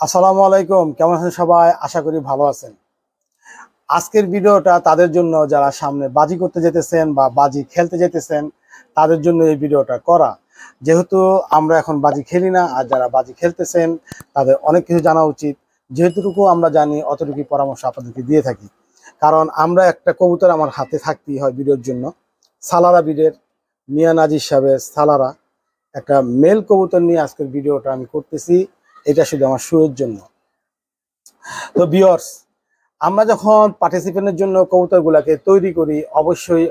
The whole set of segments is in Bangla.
আসসালামু আলাইকুম। কেমন আছেন সবাই? আশা করি ভালো আছেন। আজকের ভিডিওটা তাদের জন্য যারা সামনে বাজি করতে যেতেছেন বা বাজি খেলতে যেতেছেন, তাদের জন্য এই ভিডিওটা করা। যেহেতু আমরা এখন বাজি খেলি না, আর যারা বাজি খেলতেছেন তাদের অনেক কিছু জানা উচিত। যেহেতুটুকু আমরা জানি অতটুকু পরামর্শ আপনাদেরকে দিয়ে থাকি। কারণ আমরা একটা কবুতর আমার হাতে থাকতেই হয় ভিডিওর জন্য। সালারা ব্রিডের মিয়া নাজির সাহেবের সালারা একটা মেল কবুতর নিয়ে আজকের ভিডিওটা আমি করতেছি। এটা শুধু আমার শোয়ের জন্য। তো ভিউয়ার্স, আমরা যখন পার্টিসিপেন্টের জন্য কবুতরগুলাকে তৈরি করি, অবশ্যই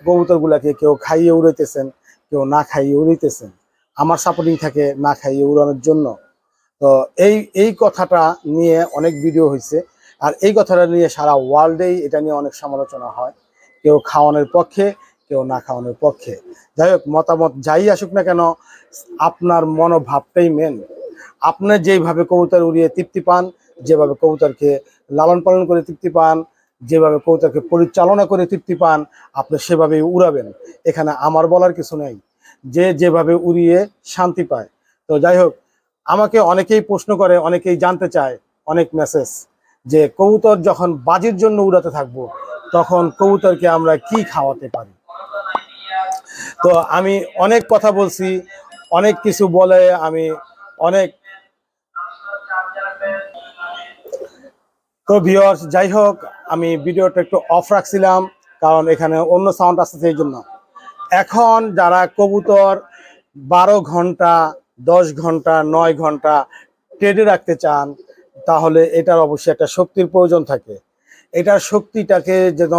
কবুতরগুলাকে কেউ খাইয়ে উড়াইতেছেন, কেউ না খাইয়ে উড়াইতেছেন। আমার সাপোর্টিং থাকে না খাইয়ে উড়ানোর জন্য। তো এই এই কথাটা নিয়ে অনেক ভিডিও হয়েছে, আর এই কথাটা নিয়ে সারা ওয়ার্ল্ডেই এটা নিয়ে অনেক সমালোচনা হয়। কেউ খাওয়ানোর পক্ষে, কেউ না খাওয়ানোর পক্ষে। যাই হোক, মতামত যাই আসুক না কেন, আপনার মনোভাবটাই মেন। আপনি যেইভাবে কবুতর উড়িয়ে তৃপ্তি পান, যেভাবে কবুতরকে লালন পালন করে তৃপ্তি পান, যেভাবে কবুতরকে পরিচালনা করে তৃপ্তি পান, আপনি সেভাবেই উড়াবেন। এখানে আমার বলার কিছু নেই। যে যেভাবে উড়িয়ে শান্তি পায়। তো যাই হোক, আমাকে অনেকেই প্রশ্ন করে, অনেকেই জানতে চায়, অনেক মেসেজ যে কবুতর যখন বাজির জন্য উড়াতে থাকবো, তখন কবুতরকে আমরা কি খাওয়াতে পারি। তো আমি অনেক কথা বলছি, অনেক কিছু বলে আমি অনেক। তো ভিউয়ার্স, যাই হোক, আমি ভিডিওটা একটু অফ রাখছিলাম কারণ এখানে অন্য সাউন্ড আসছে এই জন্য। এখন যারা কবুতর 12 ঘন্টা, 10 ঘন্টা, 9 ঘন্টা ট্রেডে রাখতে চান, তাহলে এটার অবশ্যই একটা শক্তির প্রয়োজন থাকে। এটার শক্তিটাকে যেন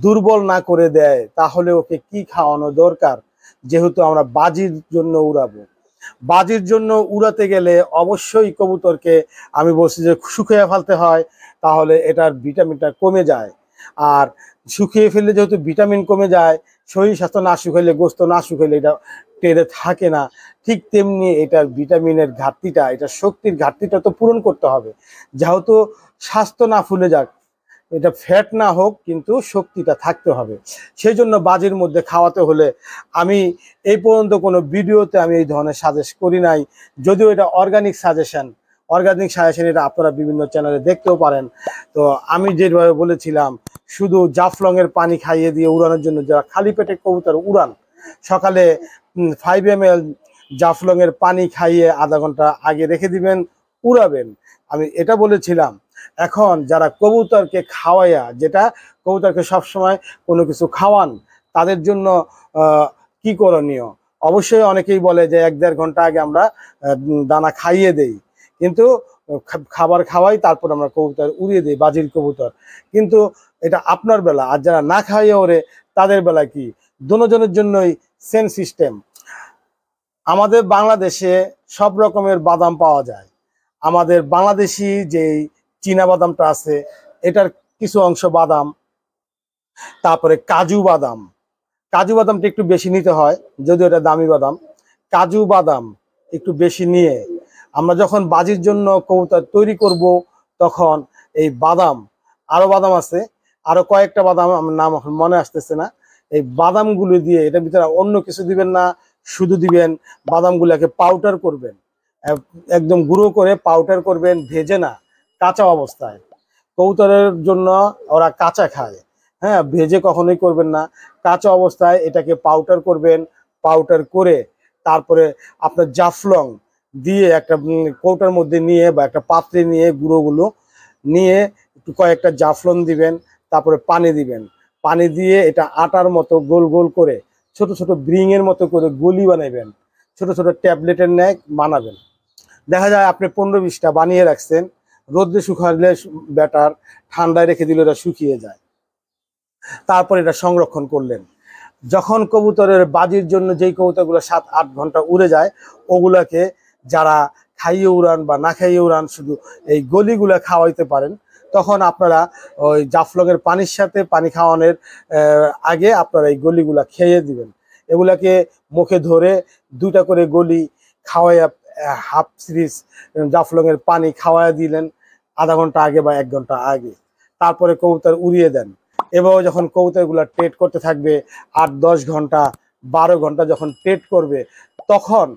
দুর্বল না করে দেয়, তাহলে ওকে কি খাওয়ানো দরকার। যেহেতু আমরা বাজির জন্য উড়াবো, বাজির জন্য উড়াতে গেলে অবশ্যই কবুতরকে আমি বলছি যে শুকিয়ে ফেলতে হয়, তাহলে এটার ভিটামিনটা কমে যায়। আর শুকিয়ে ফেললে যেহেতু ভিটামিন কমে যায়, শরীর স্বাস্থ্য না শুকাইলে, গোস্ত না শুকাইলে এটা টেরে থাকে না। ঠিক তেমনি এটার ভিটামিনের ঘাটতিটা, এটা শক্তির ঘাটতিটা তো পূরণ করতে হবে। যেহেতু স্বাস্থ্য না ফুলে যাক, এটা ফ্যাট না হোক, কিন্তু শক্তিটা থাকতে হবে। সেই জন্য বাজির মধ্যে খাওয়াতে হলে আমি এই পর্যন্ত কোনো ভিডিওতে আমি এই ধরনের সাজেস্ট করি নাই। যদিও এটা অর্গানিক সাজেশন, এটা আপনারা বিভিন্ন চ্যানেলে দেখতেও পারেন। তো আমি যেভাবে বলেছিলাম, শুধু জাফলংয়ের পানি খাইয়ে দিয়ে উড়ানোর জন্য, যারা খালি পেটে কবুতর উড়ান, সকালে 5 ml জাফলংয়ের পানি খাইয়ে আধা ঘন্টা আগে রেখে দিবেন, উড়াবেন। আমি এটা বলেছিলাম। এখন যারা কবুতরকে খাওয়াইয়া, যেটা কবুতরকে সবসময় কোনো কিছু খাওয়ান, তাদের জন্য কি করণীয়। অবশ্যই অনেকেই বলে যে 1-1.5 ঘন্টা আগে আমরা দানা খাইয়ে দেই, কিন্তু খাবার খাওয়াই তারপর আমরা কবুতর উড়িয়ে দিই, বাজির কবুতর। কিন্তু এটা আপনার বেলা। আর যারা না খাইয়ে ওরে, তাদের বেলা কি? দুজনের জন্যই সেম সিস্টেম। আমাদের বাংলাদেশে সব রকমের বাদাম পাওয়া যায়। আমাদের বাংলাদেশি যেই চীনা বাদামটা আছে, এটার কিছু অংশ বাদাম, তারপরে কাজু বাদাম। কাজু বাদামটা একটু বেশি নিতে হয়, যদিও এটা দামি বাদাম। কাজু বাদাম একটু বেশি নিয়ে আমরা যখন বাজির জন্য কবুতর তৈরি করব, তখন এই বাদাম, আরো বাদাম আছে, আরো কয়েকটা বাদাম, আমার নাম এখন মনে আসতেছে না। এই বাদামগুলো দিয়ে, এটার ভিতরে অন্য কিছু দিবেন না, শুধু দিবেন বাদামগুলোকে পাউডার করবেন। একদম গুঁড়ো করে পাউডার করবেন, ভেজে না, কাঁচা অবস্থায়। কবুতরের জন্য ওরা কাঁচা খায়। হ্যাঁ, ভেজে কখনোই করবেন না, কাঁচা অবস্থায় এটাকে পাউডার করবেন। পাউডার করে তারপরে আপনার জাফলং দিয়ে একটা কৌটার মধ্যে নিয়ে বা একটা পাত্রে নিয়ে গুঁড়োগুলো নিয়ে একটু কয়েকটা জাফলং দিবেন, তারপরে পানি দিবেন। পানি দিয়ে এটা আটার মতো গোল গোল করে, ছোট ছোট ব্রিংয়ের মতো করে গলি বানাবেন, ছোট ছোট ট্যাবলেটের ন্যায় বানাবেন। দেখা যায় আপনি 15-20টা বানিয়ে রাখছেন, রোদ্রে শুকালে ব্যাটার, ঠান্ডায় রেখে দিলে এটা শুকিয়ে যায়। তারপর এটা সংরক্ষণ করলেন। যখন কবুতরের বাজির জন্য যেই কবুতরগুলো 7-8 ঘন্টা উড়ে যায়, ওগুলাকে যারা খাইয়ে উড়ান বা না খাইয়ে উড়ান, শুধু এই গলিগুলা খাওয়াইতে পারেন, তখন আপনারা ওই জাফলংয়ের পানির সাথে, পানি খাওয়ানোর আগে আপনারা এই গলিগুলা খেয়ে দিবেন। এগুলাকে মুখে ধরে 2টা করে গলি খাওয়াইয়া, হাফ সিরিজ জাফলংয়ের পানি খাওয়াইয়া দিলেন আধা ঘন্টা আগে বা 1 ঘন্টা আগে। তারপরে কবুতর উড়িয়ে দেন। এভাবে যখন কবুতরগুলো ট্রেড করতে থাকবে 8-10 ঘন্টা, 12 ঘন্টা যখন ট্রেড করবে, তখন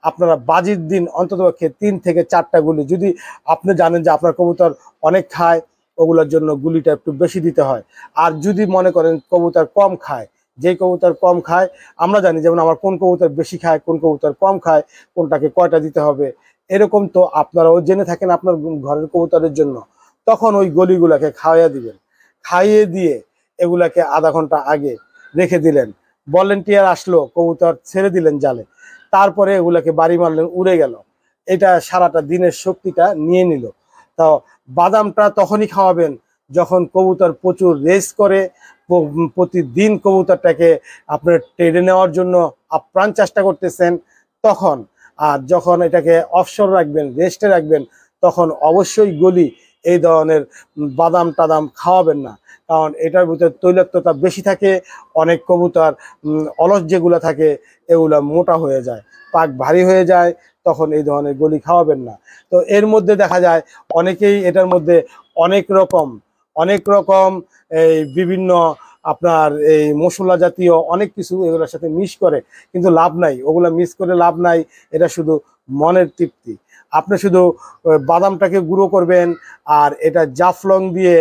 আপনারা বাজির দিন অন্ততপক্ষে 3 থেকে 4টা গুলি, যদি আপনি জানেন যে আপনার কবুতর অনেক খায়, ওগুলোর জন্য গুলিটা একটু বেশি দিতে হয়। আর যদি মনে করেন কবুতর কম খায়, যে কবুতর কম খায় আমরা জানি, যেমন আমার কোন কবুতর বেশি খায়, কোন কবুতর কম খায়, কোনটাকে কয়টা দিতে হবে, এরকম তো আপনারাও জেনে থাকেন আপনার ঘরের কবুতরের জন্য। তখন ওই গলিগুলাকে খাওয়াইয়া দিবেন, খাইয়ে দিয়ে এগুলাকে আধা ঘন্টা আগে রেখে দিলেন, ভলেন্টিয়ার আসলো, কবুতর ছেড়ে দিলেন জালে, তারপরে এগুলাকে বাড়ি মারলেন, উড়ে গেল, এটা সারাটা দিনের শক্তিটা নিয়ে নিল। তো বাদামটা তখনই খাওয়াবেন যখন কবুতর প্রচুর রেস করে, প্রতিদিন কবুতরটাকে আপনার টেনে নেওয়ার জন্য আপ্রাণ চেষ্টা করতেছেন, তখন। আর যখন এটাকে অবসর রাখবেন, রেস্টে রাখবেন, তখন অবশ্যই গলি এই ধরনের বাদাম টাদাম খাওয়াবেন না, কারণ এটার ভিতরে তৈলাক্ততা বেশি থাকে। অনেক কবুতর অলস যেগুলো থাকে এগুলো মোটা হয়ে যায়, পাক ভারী হয়ে যায়, তখন এই ধরনের গলি খাওয়াবেন না। তো এর মধ্যে দেখা যায় অনেকেই এটার মধ্যে অনেক রকম এই বিভিন্ন আপনার এই মশলা জাতীয় অনেক কিছু এগুলোর সাথে মিক্স করে, কিন্তু লাভ নাই, ওগুলো মিক্স করে লাভ নাই। এটা শুধু মনের তৃপ্তি। আপনি শুধু বাদামটাকে গুঁড়ো করবেন, আর এটা জাফলং দিয়ে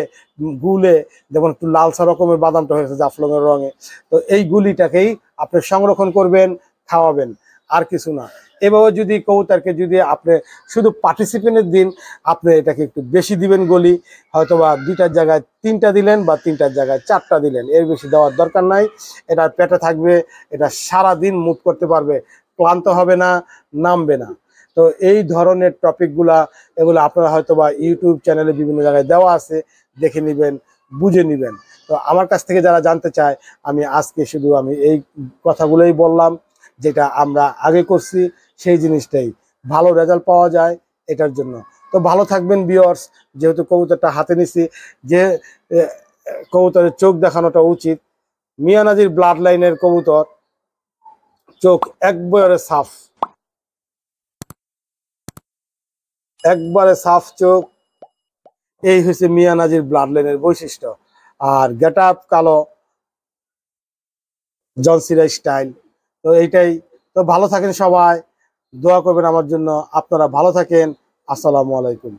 গুলে, যেমন একটু লালসা রকমের বাদামটা হয়েছে জাফলংয়ের রঙে, তো এই গুলিটাকেই আপনি সংরক্ষণ করবেন, খাওয়াবেন, আর কিছু না। এভাবে যদি কবুতরকে যদি আপনি শুধু পার্টিসিপেন্টের দিন আপনি এটাকে একটু বেশি দিবেন গলি, হয়তো বা 2টার জায়গায় 3টা দিলেন, বা 3টার জায়গায় 4টা দিলেন, এর বেশি দেওয়ার দরকার নাই। এটা পেটে থাকবে, এটা সারা দিন মুভ করতে পারবে, ক্লান্ত হবে না, নামবে না। তো এই ধরনের টপিকগুলা, এগুলো আপনারা হয়তো বা ইউটিউব চ্যানেলে বিভিন্ন জায়গায় দেওয়া আছে, দেখে নেবেন, বুঝে নেবেন। তো আমার কাছ থেকে যারা জানতে চায়, আমি আজকে শুধু আমি এই কথাগুলোই বললাম, যেটা আমরা আগে করছি সেই জিনিসটাই, ভালো রেজাল্ট পাওয়া যায় এটার জন্য। তো ভালো থাকবেন ভিউয়ার্স। যেহেতু কবুতরটা হাতে নিছি, যে কবুতরের চোখ দেখানোটা উচিত। মিয়া নাজির ব্লাড লাইনের কবুতর, চোখ একবারে সাফ, একবারে সাফ চোখ, এই হচ্ছে মিয়া নাজির ব্লাড লাইনের বৈশিষ্ট্য। আর গেট আপ কালো, জনসিরা স্টাইল। তো এইটাই। তো ভালো থাকেন সবাই, দোয়া করবেন আমার জন্য। আপনারা ভালো থাকেন। আসসালামু আলাইকুম।